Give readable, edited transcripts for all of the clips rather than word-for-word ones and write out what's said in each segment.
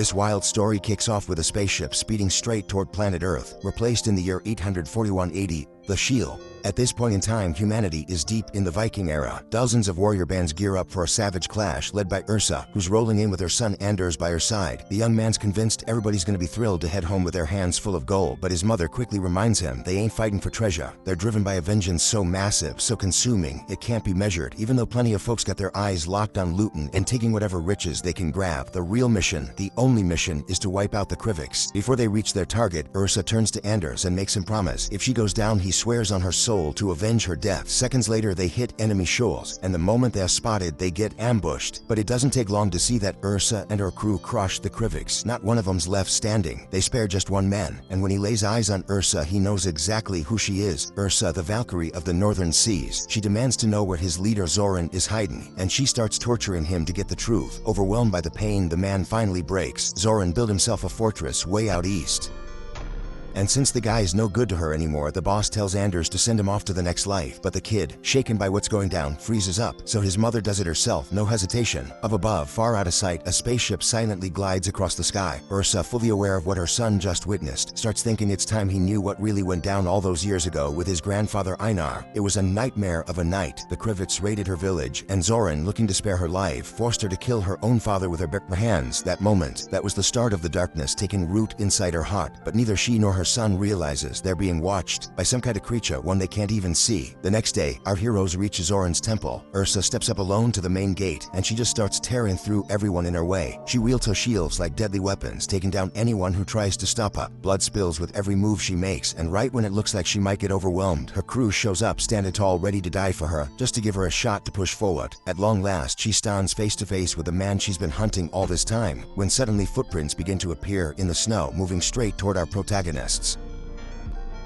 This wild story kicks off with a spaceship speeding straight toward planet Earth. We're placed in the year 841 AD, the Shield. At this point in time, humanity is deep in the Viking era. Dozens of warrior bands gear up for a savage clash led by Ursa, who's rolling in with her son Anders by her side. The young man's convinced everybody's gonna be thrilled to head home with their hands full of gold, but his mother quickly reminds him they ain't fighting for treasure. They're driven by a vengeance so massive, so consuming, it can't be measured. Even though plenty of folks got their eyes locked on looting and taking whatever riches they can grab, the real mission, the only mission, is to wipe out the Kriviks. Before they reach their target, Ursa turns to Anders and makes him promise if she goes down, he swears on her soul to avenge her death. Seconds later, they hit enemy shoals, and the moment they're spotted, they get ambushed. But it doesn't take long to see that Ursa and her crew crush the Kriviks. Not one of them's left standing. They spare just one man, and when he lays eyes on Ursa, he knows exactly who she is. Ursa, the Valkyrie of the Northern Seas. She demands to know where his leader Zoran is hiding, and she starts torturing him to get the truth. Overwhelmed by the pain, the man finally breaks. Zoran built himself a fortress way out east. And since the guy is no good to her anymore, the boss tells Anders to send him off to the next life. But the kid, shaken by what's going down, freezes up. So his mother does it herself, no hesitation. Up above, far out of sight, a spaceship silently glides across the sky. Ursa, fully aware of what her son just witnessed, starts thinking it's time he knew what really went down all those years ago with his grandfather Einar. It was a nightmare of a night. The Kriviks raided her village, and Zoran, looking to spare her life, forced her to kill her own father with her bare hands. That moment, that was the start of the darkness taking root inside her heart. But neither she nor her son realizes they're being watched by some kind of creature, one they can't even see. The next day, our heroes reach Zoran's temple. Ursa steps up alone to the main gate, and she just starts tearing through everyone in her way. She wields her shields like deadly weapons, taking down anyone who tries to stop her. Blood spills with every move she makes, and right when it looks like she might get overwhelmed, her crew shows up standing tall, ready to die for her, just to give her a shot to push forward. At long last, she stands face to face with the man she's been hunting all this time, when suddenly footprints begin to appear in the snow, moving straight toward our protagonists.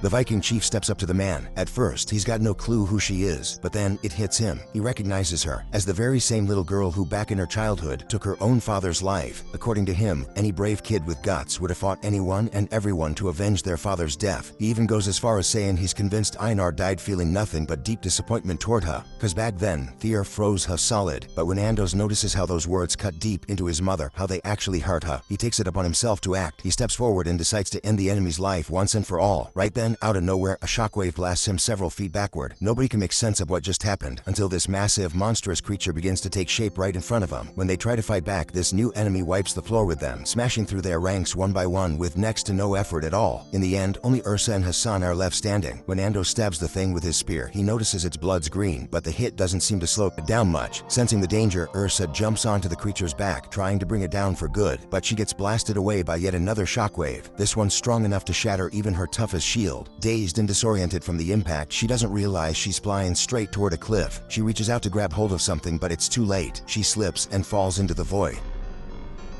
The Viking chief steps up to the man. At first, he's got no clue who she is, but then it hits him. He recognizes her as the very same little girl who back in her childhood took her own father's life. According to him, any brave kid with guts would have fought anyone and everyone to avenge their father's death. He even goes as far as saying he's convinced Einar died feeling nothing but deep disappointment toward her, cause back then, fear froze her solid. But when Anders notices how those words cut deep into his mother, how they actually hurt her, he takes it upon himself to act. He steps forward and decides to end the enemy's life once and for all. Right then, out of nowhere, a shockwave blasts him several feet backward. Nobody can make sense of what just happened until this massive, monstrous creature begins to take shape right in front of them. When they try to fight back, this new enemy wipes the floor with them, smashing through their ranks one by one with next to no effort at all. In the end, only Ursa and Hassan are left standing. When Ando stabs the thing with his spear, he notices its blood's green, but the hit doesn't seem to slow it down much. Sensing the danger, Ursa jumps onto the creature's back, trying to bring it down for good, but she gets blasted away by yet another shockwave, this one strong enough to shatter even her toughest shield. Dazed and disoriented from the impact, she doesn't realize she's flying straight toward a cliff. She reaches out to grab hold of something, but it's too late. She slips and falls into the void.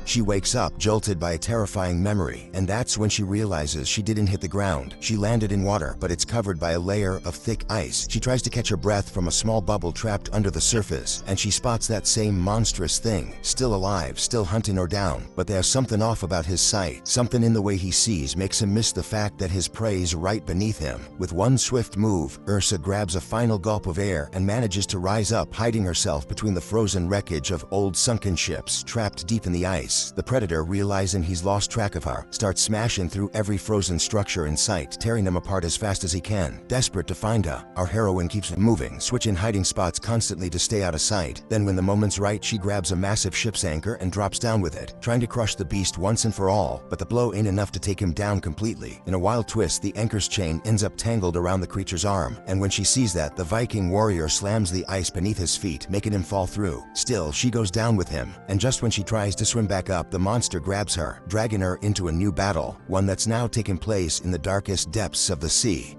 She wakes up, jolted by a terrifying memory, and that's when she realizes she didn't hit the ground. She landed in water, but it's covered by a layer of thick ice. She tries to catch her breath from a small bubble trapped under the surface, and she spots that same monstrous thing, still alive, still hunting her down. But there's something off about his sight. Something in the way he sees makes him miss the fact that his prey's right beneath him. With one swift move, Ursa grabs a final gulp of air and manages to rise up, hiding herself between the frozen wreckage of old sunken ships trapped deep in the ice. The predator, realizing he's lost track of her, starts smashing through every frozen structure in sight, tearing them apart as fast as he can. Desperate to find her, our heroine keeps moving, switching hiding spots constantly to stay out of sight. Then when the moment's right, she grabs a massive ship's anchor and drops down with it, trying to crush the beast once and for all, but the blow ain't enough to take him down completely. In a wild twist, the anchor's chain ends up tangled around the creature's arm, and when she sees that, the Viking warrior slams the ice beneath his feet, making him fall through. Still, she goes down with him, and just when she tries to swim back up, the monster grabs her, dragging her into a new battle, one that's now taken place in the darkest depths of the sea.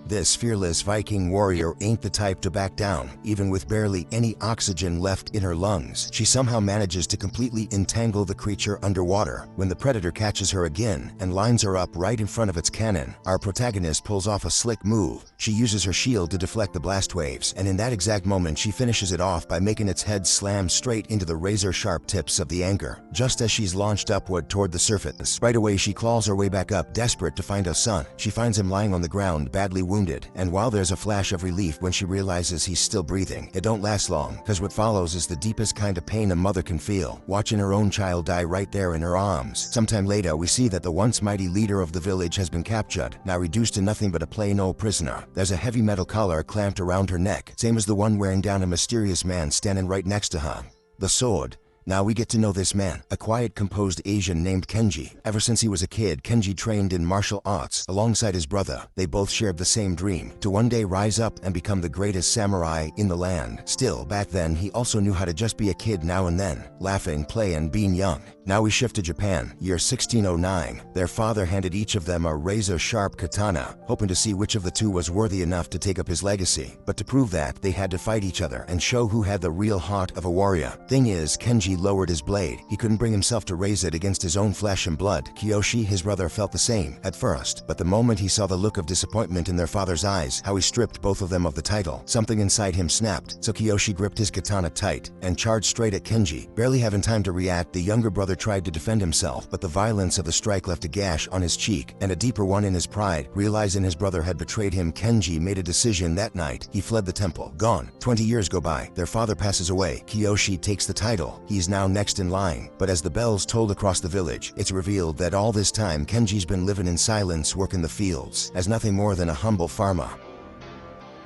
This fearless Viking warrior ain't the type to back down. Even with barely any oxygen left in her lungs, she somehow manages to completely entangle the creature underwater. When the predator catches her again and lines her up right in front of its cannon, our protagonist pulls off a slick move. She uses her shield to deflect the blast waves, and in that exact moment she finishes it off by making its head slam straight into the razor-sharp tips of the anchor, just as she's launched upward toward the surface. Right away she claws her way back up, desperate to find her son. She finds him lying on the ground, badly wounded, wounded, and while there's a flash of relief when she realizes he's still breathing, it don't last long, cause what follows is the deepest kind of pain a mother can feel, watching her own child die right there in her arms. Sometime later, we see that the once mighty leader of the village has been captured, now reduced to nothing but a plain old prisoner. There's a heavy metal collar clamped around her neck, same as the one wearing down a mysterious man standing right next to her. The sword. Now we get to know this man, a quiet, composed Asian named Kenji. Ever since he was a kid, Kenji trained in martial arts alongside his brother. They both shared the same dream, to one day rise up and become the greatest samurai in the land. Still, back then, he also knew how to just be a kid now and then, laughing, playing, being young. Now we shift to Japan, year 1609. Their father handed each of them a razor-sharp katana, hoping to see which of the two was worthy enough to take up his legacy. But to prove that, they had to fight each other and show who had the real heart of a warrior. Thing is, Kenji lowered his blade. He couldn't bring himself to raise it against his own flesh and blood. Kiyoshi, his brother, felt the same at first, but the moment he saw the look of disappointment in their father's eyes, how he stripped both of them of the title, something inside him snapped. So Kiyoshi gripped his katana tight and charged straight at Kenji. Barely having time to react, the younger brother tried to defend himself, but the violence of the strike left a gash on his cheek and a deeper one in his pride. Realizing his brother had betrayed him, Kenji made a decision that night. He fled the temple. Gone. 20 years go by. Their father passes away. Kiyoshi takes the title. He's now next in line. But as the bells tolled across the village, it's revealed that all this time Kenji's been living in silence, working the fields, as nothing more than a humble farmer.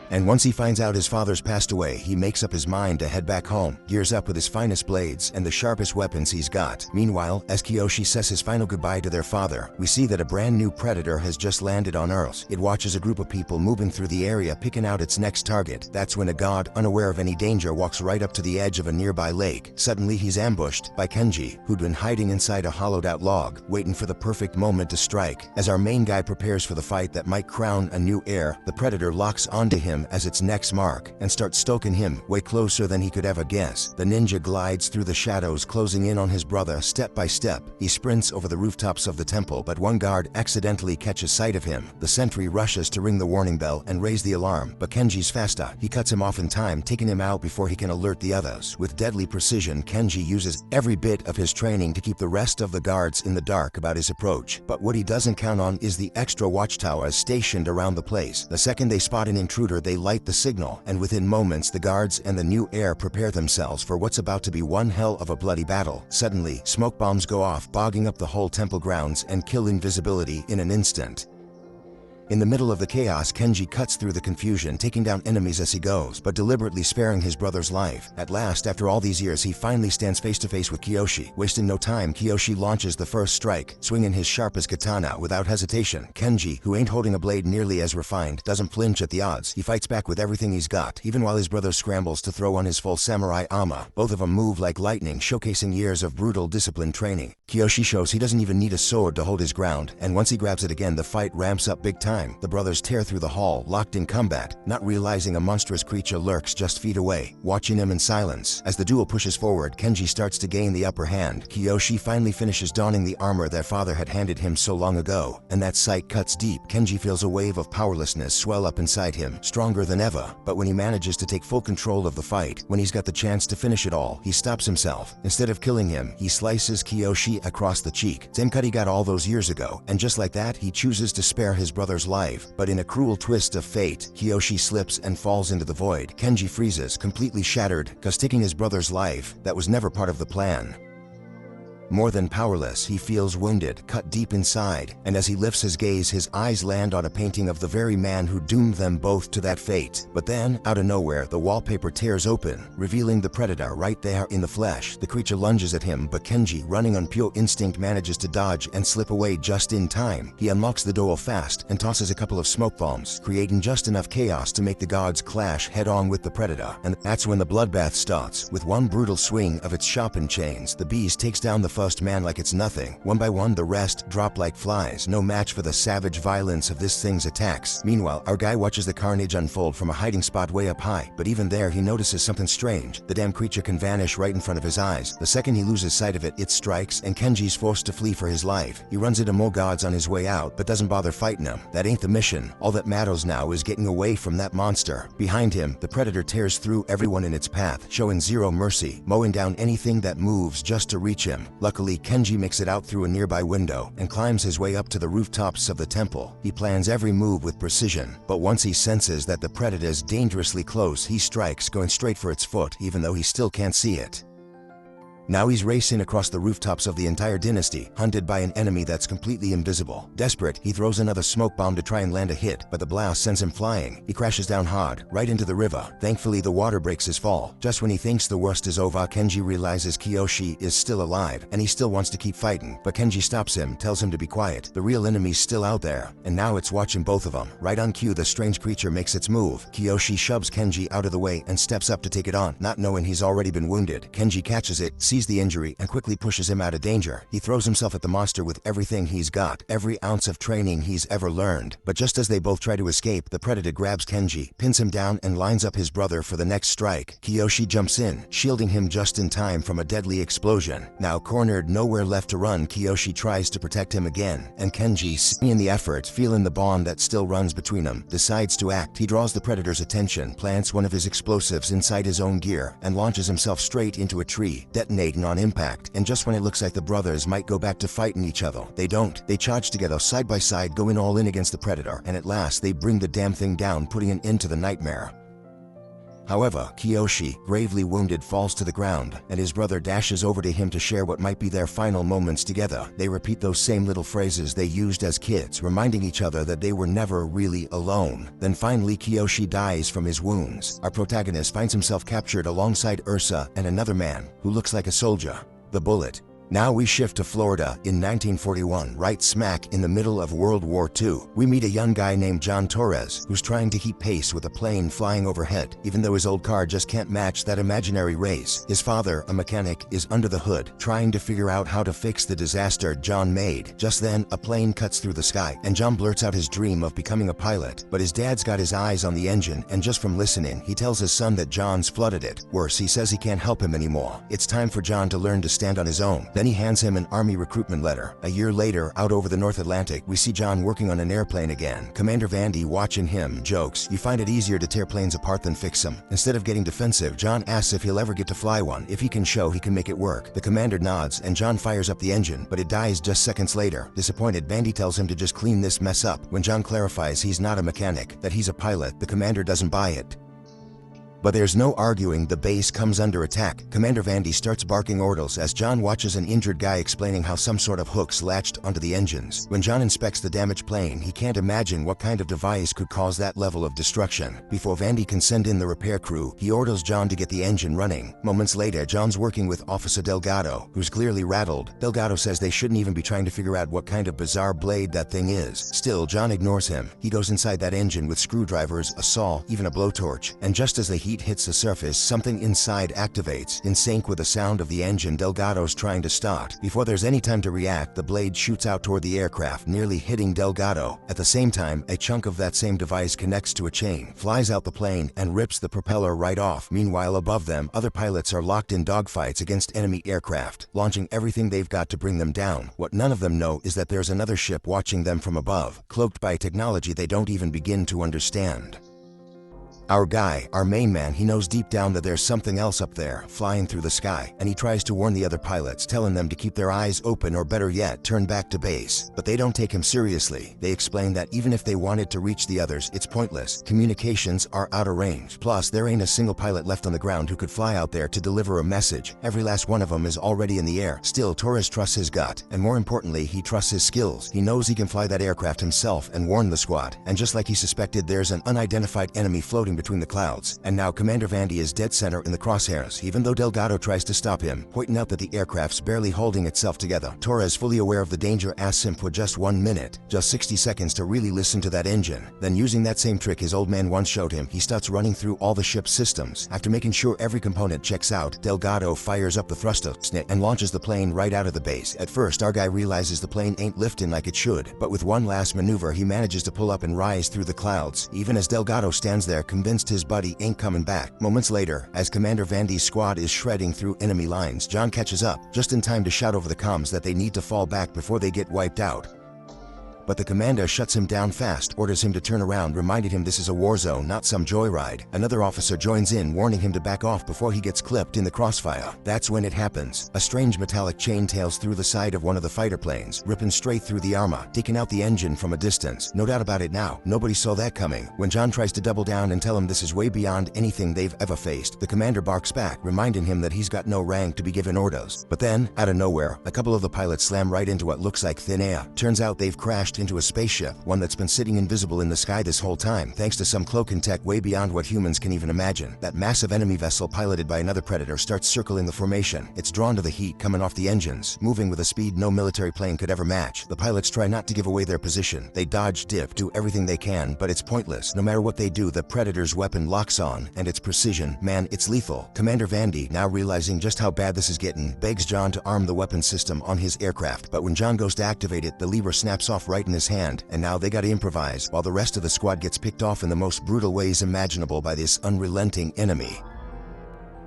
And once he finds out his father's passed away, he makes up his mind to head back home, gears up with his finest blades and the sharpest weapons he's got. Meanwhile, as Kiyoshi says his final goodbye to their father, we see that a brand new predator has just landed on Earth. It watches a group of people moving through the area, picking out its next target. That's when a god, unaware of any danger, walks right up to the edge of a nearby lake. Suddenly, he's ambushed by Kenji, who'd been hiding inside a hollowed-out log, waiting for the perfect moment to strike. As our main guy prepares for the fight that might crown a new heir, the predator locks onto him as its next mark and starts stoking him way closer than he could ever guess. The ninja glides through the shadows, closing in on his brother step by step. He sprints over the rooftops of the temple, but one guard accidentally catches sight of him. The sentry rushes to ring the warning bell and raise the alarm, but Kenji's faster. He cuts him off in time, taking him out before he can alert the others. With deadly precision, Kenji uses every bit of his training to keep the rest of the guards in the dark about his approach. But what he doesn't count on is the extra watchtowers stationed around the place. The second they spot an intruder, they light the signal, and within moments the guards and the new heir prepare themselves for what's about to be one hell of a bloody battle. Suddenly, smoke bombs go off, bogging up the whole temple grounds and killing visibility in an instant. In the middle of the chaos, Kenji cuts through the confusion, taking down enemies as he goes, but deliberately sparing his brother's life. At last, after all these years, he finally stands face to face with Kiyoshi. Wasting no time, Kiyoshi launches the first strike, swinging his sharpest katana without hesitation. Kenji, who ain't holding a blade nearly as refined, doesn't flinch at the odds. He fights back with everything he's got, even while his brother scrambles to throw on his full samurai armor. Both of them move like lightning, showcasing years of brutal discipline training. Kiyoshi shows he doesn't even need a sword to hold his ground, and once he grabs it again, the fight ramps up big time. The brothers tear through the hall, locked in combat, not realizing a monstrous creature lurks just feet away, watching him in silence. As the duel pushes forward, Kenji starts to gain the upper hand. Kiyoshi finally finishes donning the armor their father had handed him so long ago, and that sight cuts deep. Kenji feels a wave of powerlessness swell up inside him, stronger than ever. But when he manages to take full control of the fight, when he's got the chance to finish it all, he stops himself. Instead of killing him, he slices Kiyoshi across the cheek. Same cut he got all those years ago, and just like that, he chooses to spare his brother's life. But in a cruel twist of fate, Kiyoshi slips and falls into the void. Kenji freezes, completely shattered, cause taking his brother's life, that was never part of the plan. More than powerless, he feels wounded, cut deep inside, and as he lifts his gaze, his eyes land on a painting of the very man who doomed them both to that fate. But then, out of nowhere, the wallpaper tears open, revealing the predator right there in the flesh. The creature lunges at him, but Kenji, running on pure instinct, manages to dodge and slip away just in time. He unlocks the door fast and tosses a couple of smoke bombs, creating just enough chaos to make the guards clash head-on with the predator. And that's when the bloodbath starts. With one brutal swing of its sharpened chains, the beast takes down the first man like it's nothing. One by one, the rest drop like flies, no match for the savage violence of this thing's attacks. Meanwhile, our guy watches the carnage unfold from a hiding spot way up high, but even there he notices something strange. The damn creature can vanish right in front of his eyes. The second he loses sight of it, it strikes, and Kenji's forced to flee for his life. He runs into more guards on his way out, but doesn't bother fighting them. That ain't the mission. All that matters now is getting away from that monster. Behind him, the predator tears through everyone in its path, showing zero mercy, mowing down anything that moves just to reach him. Luckily, Kenji makes it out through a nearby window and climbs his way up to the rooftops of the temple. He plans every move with precision, but once he senses that the predator is dangerously close, he strikes, going straight for its foot, even though he still can't see it. Now he's racing across the rooftops of the entire dynasty, hunted by an enemy that's completely invisible. Desperate, he throws another smoke bomb to try and land a hit, but the blast sends him flying. He crashes down hard, right into the river. Thankfully, the water breaks his fall. Just when he thinks the worst is over, Kenji realizes Kiyoshi is still alive, and he still wants to keep fighting. But Kenji stops him, tells him to be quiet. The real enemy's still out there, and now it's watching both of them. Right on cue, the strange creature makes its move. Kiyoshi shoves Kenji out of the way and steps up to take it on, not knowing he's already been wounded. Kenji catches it, sees the injury, and quickly pushes him out of danger. He throws himself at the monster with everything he's got, every ounce of training he's ever learned. But just as they both try to escape, the predator grabs Kenji, pins him down, and lines up his brother for the next strike. Kiyoshi jumps in, shielding him just in time from a deadly explosion. Now cornered, nowhere left to run, Kiyoshi tries to protect him again, and Kenji, seeing the effort, feeling the bond that still runs between them, decides to act. He draws the predator's attention, plants one of his explosives inside his own gear, and launches himself straight into a tree, detonating on impact. And just when it looks like the brothers might go back to fighting each other, they don't. They charge together side by side, going all in against the predator, and at last they bring the damn thing down, putting an end to the nightmare. However, Kiyoshi, gravely wounded, falls to the ground, and his brother dashes over to him to share what might be their final moments together. They repeat those same little phrases they used as kids, reminding each other that they were never really alone. Then finally, Kiyoshi dies from his wounds. Our protagonist finds himself captured alongside Ursa and another man, who looks like a soldier. The Bullet. Now we shift to Florida in 1941, right smack in the middle of World War II. We meet a young guy named John Torres, who's trying to keep pace with a plane flying overhead, even though his old car just can't match that imaginary race. His father, a mechanic, is under the hood, trying to figure out how to fix the disaster John made. Just then, a plane cuts through the sky, and John blurts out his dream of becoming a pilot. But his dad's got his eyes on the engine, and just from listening, he tells his son that John's flooded it. Worse, he says he can't help him anymore. It's time for John to learn to stand on his own. Then he hands him an army recruitment letter. A year later, out over the North Atlantic, we see John working on an airplane again. Commander Vandy, watching him, jokes, "You find it easier to tear planes apart than fix them." Instead of getting defensive, John asks if he'll ever get to fly one, if he can show he can make it work. The commander nods, and John fires up the engine, but it dies just seconds later. Disappointed, Vandy tells him to just clean this mess up. When John clarifies he's not a mechanic, that he's a pilot, the commander doesn't buy it. But there's no arguing, the base comes under attack. Commander Vandy starts barking orders as John watches an injured guy explaining how some sort of hooks latched onto the engines. When John inspects the damaged plane, he can't imagine what kind of device could cause that level of destruction. Before Vandy can send in the repair crew, he orders John to get the engine running. Moments later, John's working with Officer Delgado, who's clearly rattled. Delgado says they shouldn't even be trying to figure out what kind of bizarre blade that thing is. Still, John ignores him. He goes inside that engine with screwdrivers, a saw, even a blowtorch. And just as the heat hits the surface, something inside activates. In sync with the sound of the engine Delgado's trying to start. Before there's any time to react, the blade shoots out toward the aircraft, nearly hitting Delgado. At the same time, a chunk of that same device connects to a chain, flies out the plane, and rips the propeller right off. Meanwhile, above them, other pilots are locked in dogfights against enemy aircraft, launching everything they've got to bring them down. What none of them know is that there's another ship watching them from above, cloaked by technology they don't even begin to understand. Our guy, our main man, he knows deep down that there's something else up there, flying through the sky, and he tries to warn the other pilots, telling them to keep their eyes open or better yet, turn back to base. But they don't take him seriously. They explain that even if they wanted to reach the others, it's pointless. Communications are out of range. Plus, there ain't a single pilot left on the ground who could fly out there to deliver a message. Every last one of them is already in the air. Still, Torres trusts his gut, and more importantly, he trusts his skills. He knows he can fly that aircraft himself and warn the squad. And just like he suspected, there's an unidentified enemy floating between the clouds. And now Commander Vandy is dead center in the crosshairs, even though Delgado tries to stop him, pointing out that the aircraft's barely holding itself together. Torres, fully aware of the danger, asks him for just 1 minute, just 60 seconds to really listen to that engine. Then, using that same trick his old man once showed him, he starts running through all the ship's systems. After making sure every component checks out, Delgado fires up the thruster snit and launches the plane right out of the base. At first, our guy realizes the plane ain't lifting like it should, but with one last maneuver, he manages to pull up and rise through the clouds, even as Delgado stands there convinced his buddy ain't coming back. Moments later, as Commander Vandy's squad is shredding through enemy lines, John catches up, just in time to shout over the comms that they need to fall back before they get wiped out. But the commander shuts him down fast, orders him to turn around, reminding him this is a war zone, not some joyride. Another officer joins in, warning him to back off before he gets clipped in the crossfire. That's when it happens. A strange metallic chain tails through the side of one of the fighter planes, ripping straight through the armor, taking out the engine from a distance. No doubt about it now, nobody saw that coming. When John tries to double down and tell him this is way beyond anything they've ever faced, the commander barks back, reminding him that he's got no rank to be given orders. But then, out of nowhere, a couple of the pilots slam right into what looks like thin air. Turns out they've crashed into a spaceship, one that's been sitting invisible in the sky this whole time, thanks to some cloaking tech way beyond what humans can even imagine. That massive enemy vessel piloted by another predator starts circling the formation. It's drawn to the heat coming off the engines, moving with a speed no military plane could ever match. The pilots try not to give away their position. They dodge, dip, do everything they can, but it's pointless. No matter what they do, the predator's weapon locks on, and its precision, man, it's lethal. Commander Vandy, now realizing just how bad this is getting, begs John to arm the weapon system on his aircraft. But when John goes to activate it, the lever snaps off right in his hand, and now they gotta improvise, while the rest of the squad gets picked off in the most brutal ways imaginable by this unrelenting enemy.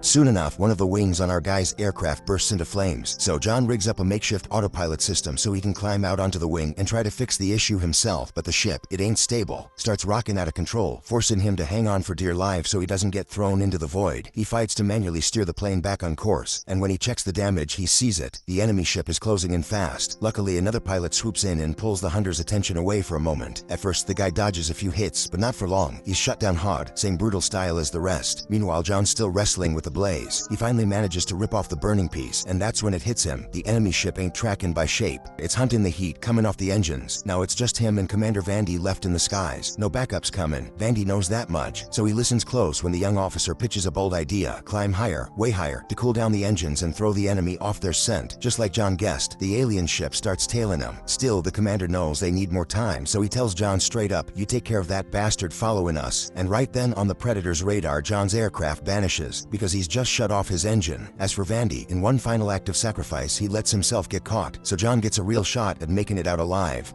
Soon enough, one of the wings on our guy's aircraft bursts into flames, so John rigs up a makeshift autopilot system so he can climb out onto the wing and try to fix the issue himself. But the ship, it ain't stable, starts rocking out of control, forcing him to hang on for dear life so he doesn't get thrown into the void. He fights to manually steer the plane back on course, and when he checks the damage, he sees it. The enemy ship is closing in fast. Luckily, another pilot swoops in and pulls the hunter's attention away for a moment. At first, the guy dodges a few hits, but not for long. He's shut down hard, same brutal style as the rest. Meanwhile, John's still wrestling with the blaze. He finally manages to rip off the burning piece, and that's when it hits him. The enemy ship ain't tracking by shape. It's hunting the heat coming off the engines. Now it's just him and Commander Vandy left in the skies. No backups coming. Vandy knows that much, so he listens close when the young officer pitches a bold idea. Climb higher, way higher, to cool down the engines and throw the enemy off their scent. Just like John guessed, the alien ship starts tailing them. Still, the commander knows they need more time, so he tells John straight up, "You take care of that bastard following us." And right then on the Predator's radar, John's aircraft vanishes, because he's just shut off his engine. As for Vandy, in one final act of sacrifice, he lets himself get caught, so John gets a real shot at making it out alive.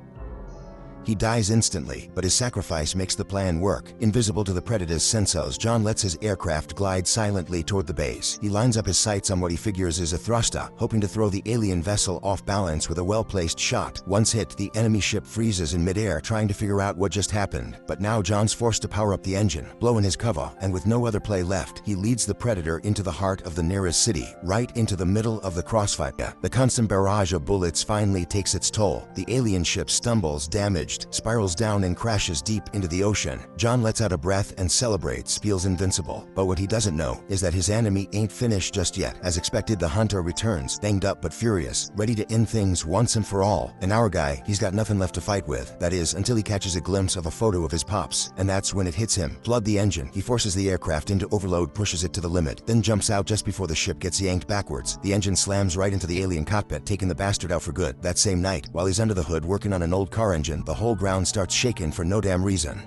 He dies instantly, but his sacrifice makes the plan work. Invisible to the Predator's sensors, John lets his aircraft glide silently toward the base. He lines up his sights on what he figures is a thruster, hoping to throw the alien vessel off balance with a well-placed shot. Once hit, the enemy ship freezes in midair, trying to figure out what just happened. But now John's forced to power up the engine, blowing his cover, and with no other play left, he leads the Predator into the heart of the nearest city, right into the middle of the crossfire. The constant barrage of bullets finally takes its toll. The alien ship stumbles, damaged, spirals down and crashes deep into the ocean. John lets out a breath and celebrates, feels invincible. But what he doesn't know is that his enemy ain't finished just yet. As expected, the hunter returns, banged up but furious, ready to end things once and for all. And our guy, he's got nothing left to fight with. That is, until he catches a glimpse of a photo of his pops. And that's when it hits him. Flood the engine. He forces the aircraft into overload, pushes it to the limit, then jumps out just before the ship gets yanked backwards. The engine slams right into the alien cockpit, taking the bastard out for good. That same night, while he's under the hood working on an old car engine, the whole ground starts shaking for no damn reason.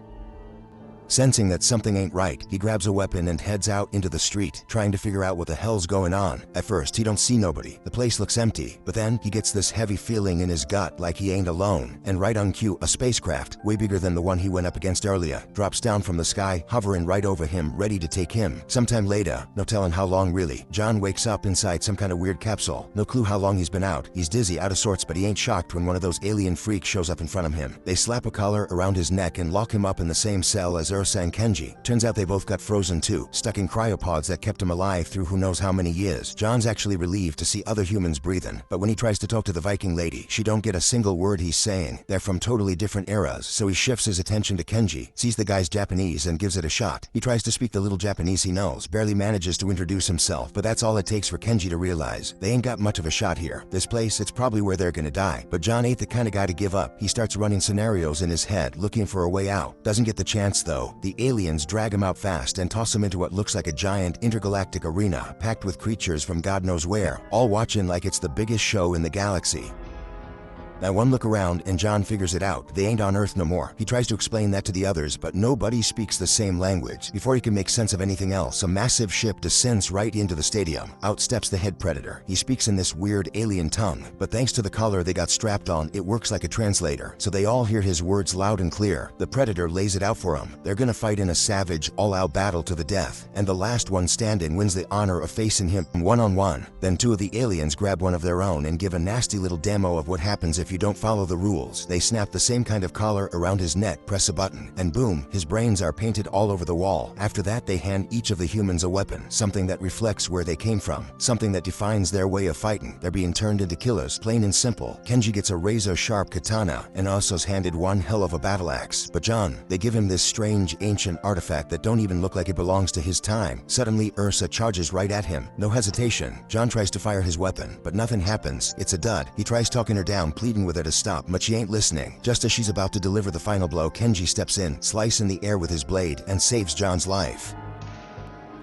Sensing that something ain't right, he grabs a weapon and heads out into the street, trying to figure out what the hell's going on. At first, he don't see nobody. The place looks empty, but then he gets this heavy feeling in his gut like he ain't alone. And right on cue, a spacecraft, way bigger than the one he went up against earlier, drops down from the sky, hovering right over him, ready to take him. Sometime later, no telling how long really, John wakes up inside some kind of weird capsule. No clue how long he's been out. He's dizzy, out of sorts, but he ain't shocked when one of those alien freaks shows up in front of him. They slap a collar around his neck and lock him up in the same cell as Ursa and Kenji. Turns out they both got frozen too, stuck in cryopods that kept him alive through who knows how many years. John's actually relieved to see other humans breathing, but when he tries to talk to the Viking lady, she don't get a single word he's saying. They're from totally different eras, so he shifts his attention to Kenji, sees the guy's Japanese and gives it a shot. He tries to speak the little Japanese he knows, barely manages to introduce himself, but that's all it takes for Kenji to realize they ain't got much of a shot here. This place, it's probably where they're gonna die. But John ain't the kind of guy to give up. He starts running scenarios in his head, looking for a way out. Doesn't get the chance though. The aliens drag him out fast and toss him into what looks like a giant intergalactic arena packed with creatures from God knows where, all watching like it's the biggest show in the galaxy. Now one look around and John figures it out. They ain't on Earth no more. He tries to explain that to the others, but nobody speaks the same language. Before he can make sense of anything else, a massive ship descends right into the stadium. Out steps the head predator. He speaks in this weird alien tongue, but thanks to the collar they got strapped on, it works like a translator, so they all hear his words loud and clear. The predator lays it out for him. They're gonna fight in a savage, all-out battle to the death, and the last one standing wins the honor of facing him one-on-one. Then two of the aliens grab one of their own and give a nasty little demo of what happens if you don't follow the rules. They snap the same kind of collar around his neck, press a button, and boom, his brains are painted all over the wall. After that, they hand each of the humans a weapon, something that reflects where they came from, something that defines their way of fighting. They're being turned into killers, plain and simple. Kenji gets a razor-sharp katana, and Ursa's handed one hell of a battle axe. But John, they give him this strange, ancient artifact that don't even look like it belongs to his time. Suddenly, Ursa charges right at him. No hesitation. John tries to fire his weapon, but nothing happens. It's a dud. He tries talking her down, pleading with her to stop, but she ain't listening. Just as she's about to deliver the final blow, Kenji steps in, slicing the air with his blade, and saves John's life.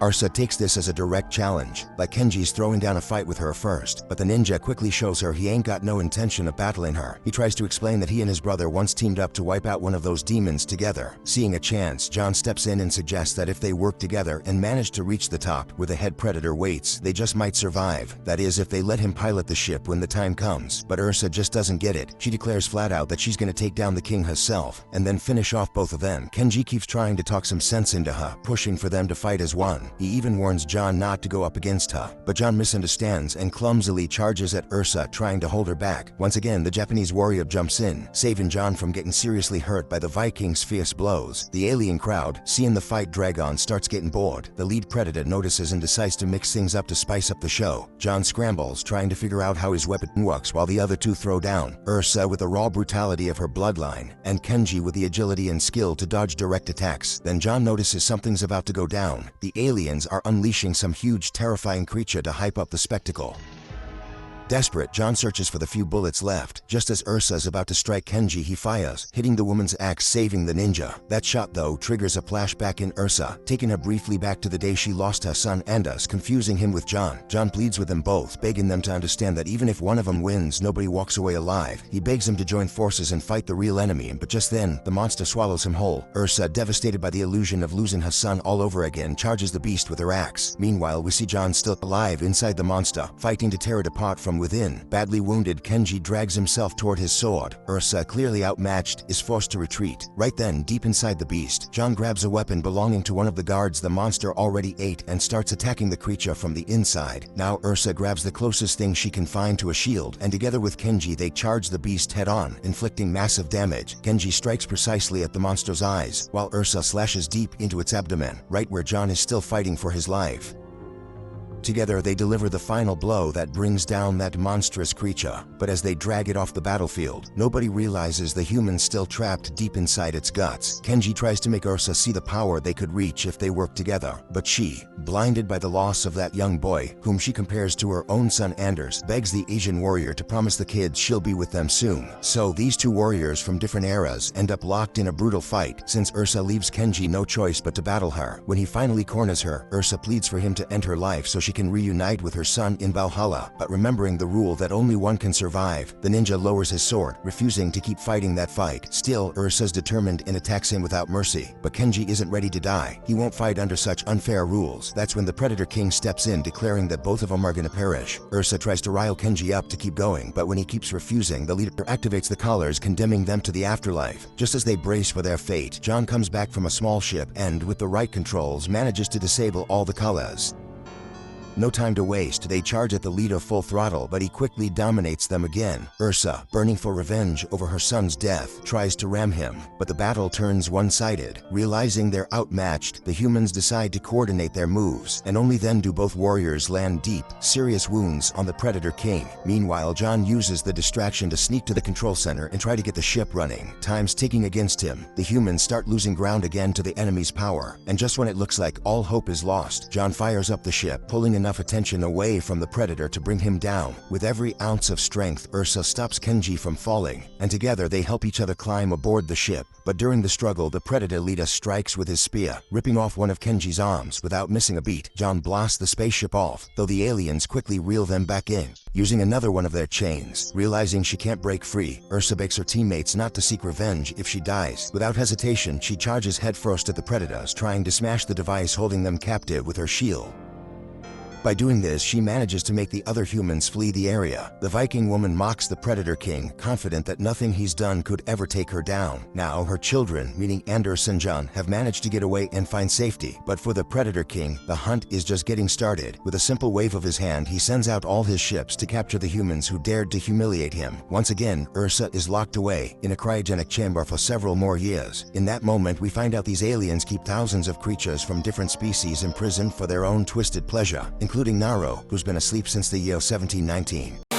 Ursa takes this as a direct challenge, like Kenji's throwing down a fight with her first, but the ninja quickly shows her he ain't got no intention of battling her. He tries to explain that he and his brother once teamed up to wipe out one of those demons together. Seeing a chance, John steps in and suggests that if they work together and manage to reach the top where the head predator waits, they just might survive. That is, if they let him pilot the ship when the time comes. But Ursa just doesn't get it. She declares flat out that she's gonna take down the king herself, and then finish off both of them. Kenji keeps trying to talk some sense into her, pushing for them to fight as one. He even warns John not to go up against her, but John misunderstands and clumsily charges at Ursa, trying to hold her back. Once again, the Japanese warrior jumps in, saving John from getting seriously hurt by the Vikings' fierce blows. The alien crowd, seeing the fight drag on, starts getting bored. The lead predator notices and decides to mix things up to spice up the show. John scrambles, trying to figure out how his weapon works, while the other two throw down. Ursa with the raw brutality of her bloodline, and Kenji with the agility and skill to dodge direct attacks. Then John notices something's about to go down. The aliens are unleashing some huge, terrifying creature to hype up the spectacle. Desperate, John searches for the few bullets left. Just as Ursa is about to strike Kenji, he fires, hitting the woman's axe, saving the ninja. That shot, though, triggers a flashback in Ursa, taking her briefly back to the day she lost her son Anders, confusing him with John. John pleads with them both, begging them to understand that even if one of them wins, nobody walks away alive. He begs them to join forces and fight the real enemy, but just then, the monster swallows him whole. Ursa, devastated by the illusion of losing her son all over again, charges the beast with her axe. Meanwhile, we see John still alive inside the monster, fighting to tear it apart from within. Badly wounded, Kenji drags himself toward his sword. Ursa, clearly outmatched, is forced to retreat. Right then, deep inside the beast, John grabs a weapon belonging to one of the guards the monster already ate and starts attacking the creature from the inside. Now Ursa grabs the closest thing she can find to a shield, and together with Kenji they charge the beast head-on, inflicting massive damage. Kenji strikes precisely at the monster's eyes, while Ursa slashes deep into its abdomen, right where John is still fighting for his life. Together they deliver the final blow that brings down that monstrous creature, but as they drag it off the battlefield, nobody realizes the human's still trapped deep inside its guts. Kenji tries to make Ursa see the power they could reach if they worked together, but she, blinded by the loss of that young boy, whom she compares to her own son Anders, begs the Asian warrior to promise the kids she'll be with them soon. So these two warriors from different eras end up locked in a brutal fight, since Ursa leaves Kenji no choice but to battle her. When he finally corners her, Ursa pleads for him to end her life so she can reunite with her son in Valhalla, but remembering the rule that only one can survive, the ninja lowers his sword, refusing to keep fighting that fight. Still, Ursa's determined and attacks him without mercy, but Kenji isn't ready to die. He won't fight under such unfair rules. That's when the Predator King steps in, declaring that both of them are gonna perish. Ursa tries to rile Kenji up to keep going, but when he keeps refusing, the leader activates the collars, condemning them to the afterlife. Just as they brace for their fate, John comes back from a small ship and, with the right controls, manages to disable all the collars. No time to waste, they charge at the leader full throttle, but he quickly dominates them again. Ursa, burning for revenge over her son's death, tries to ram him, but the battle turns one-sided. Realizing they're outmatched, the humans decide to coordinate their moves, and only then do both warriors land deep, serious wounds on the Predator King. Meanwhile, John uses the distraction to sneak to the control center and try to get the ship running. Time's ticking against him. The humans start losing ground again to the enemy's power, and just when it looks like all hope is lost, John fires up the ship, pulling enough attention away from the Predator to bring him down. With every ounce of strength, Ursa stops Kenji from falling, and together they help each other climb aboard the ship. But during the struggle, the Predator leader strikes with his spear, ripping off one of Kenji's arms. Without missing a beat, John blasts the spaceship off, though the aliens quickly reel them back in, using another one of their chains. Realizing she can't break free, Ursa begs her teammates not to seek revenge if she dies. Without hesitation, she charges headfirst at the Predators, trying to smash the device holding them captive with her shield. By doing this, she manages to make the other humans flee the area. The Viking woman mocks the Predator King, confident that nothing he's done could ever take her down. Now her children, meaning Anders and John, have managed to get away and find safety. But for the Predator King, the hunt is just getting started. With a simple wave of his hand, he sends out all his ships to capture the humans who dared to humiliate him. Once again, Ursa is locked away in a cryogenic chamber for several more years. In that moment, we find out these aliens keep thousands of creatures from different species imprisoned for their own twisted pleasure, including Naro, who's been asleep since the year 1719.